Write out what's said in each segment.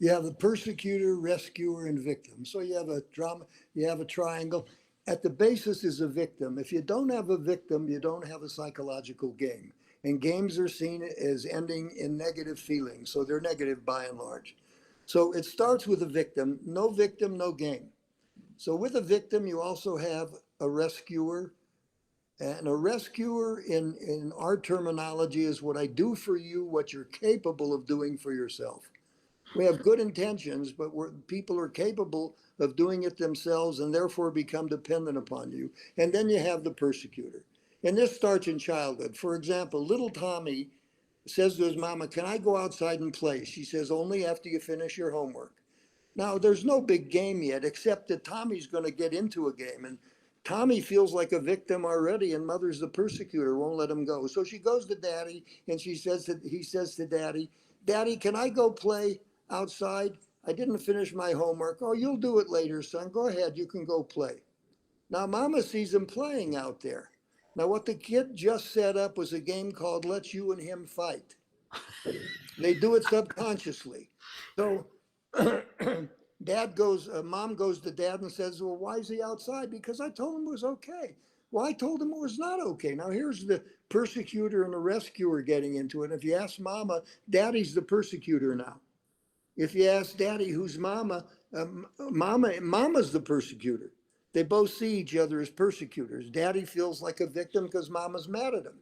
You have the persecutor, rescuer, and victim. So you have a drama, you have a triangle. At the basis is a victim. If you don't have a victim, you don't have a psychological game. And games are seen as ending in negative feelings. So they're negative by and large. So it starts with a victim. No victim, no game. So with a victim, you also have a rescuer. And a rescuer in our terminology is what I do for you, what you're capable of doing for yourself. We have good intentions, but people are capable of doing it themselves and therefore become dependent upon you. And then you have the persecutor. And this starts in childhood. For example, little Tommy says to his mama, "Can I go outside and play?" She says, "Only after you finish your homework." Now, there's no big game yet, except that Tommy's going to get into a game. And Tommy feels like a victim already, and mother's the persecutor, won't let him go. So she goes to daddy, and he says to daddy, "Daddy, can I go play outside? I didn't finish my homework." "Oh, you'll do it later, son. Go ahead, you can go play." Now, mama sees him playing out there. Now, what the kid just set up was a game called Let's You and Him Fight. They do it subconsciously. So mom goes to dad and says, "Well, why is he outside?" "Because I told him it was okay." "Well, I told him it was not okay." Now here's the persecutor and the rescuer getting into it. If you ask mama, daddy's the persecutor now. If you ask daddy who's mama, mama's the persecutor. They both see each other as persecutors. Daddy feels like a victim because mama's mad at him.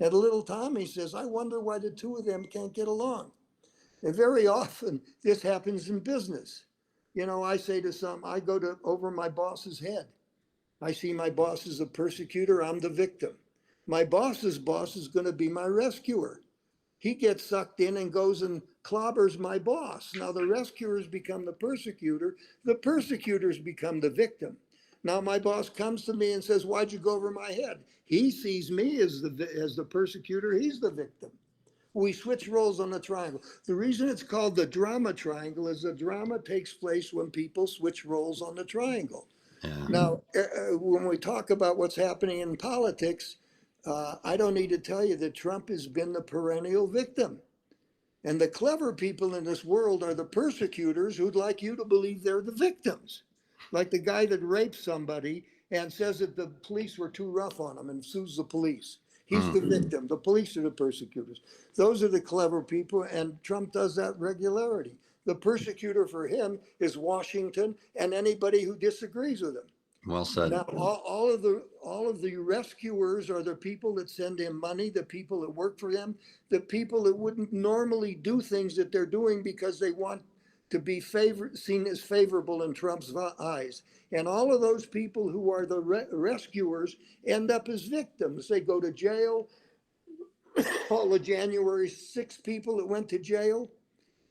And little Tommy says, "I wonder why the two of them can't get along." And very often this happens in business. I say to some, I go to over my boss's head. I see my boss as a persecutor, I'm the victim. My boss's boss is going to be my rescuer. He gets sucked in and goes and clobbers my boss. Now the rescuers become the persecutors become the victim. Now my boss comes to me and says, "Why'd you go over my head?" He sees me as the persecutor, he's the victim. We switch roles on the triangle. The reason it's called the drama triangle is the drama takes place when people switch roles on the triangle. Yeah. Now, when we talk about what's happening in politics, I don't need to tell you that Trump has been the perennial victim. And the clever people in this world are the persecutors who'd like you to believe they're the victims. Like the guy that raped somebody and says that the police were too rough on him and sues the police. He's the victim. The police are the persecutors. Those are the clever people, and Trump does that regularity. The persecutor for him is Washington and anybody who disagrees with him. Well said. Now, all of the rescuers are the people that send him money, the people that work for him, the people that wouldn't normally do things that they're doing because they want to be seen as favorable in Trump's eyes. And all of those people who are the rescuers end up as victims. They go to jail. All the January 6 people that went to jail,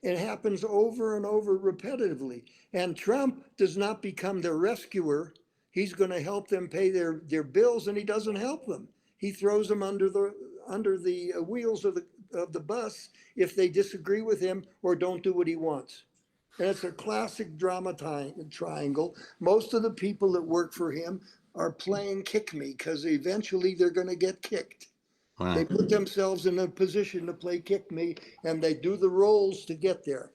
it happens over and over repetitively. And Trump does not become their rescuer. He's going to help them pay their bills, and he doesn't help them. He throws them under the wheels of the bus if they disagree with him or don't do what he wants. And it's a classic drama triangle. Most of the people that work for him are playing kick me because eventually they're going to get kicked. Wow. They put themselves in a position to play kick me, and they do the roles to get there.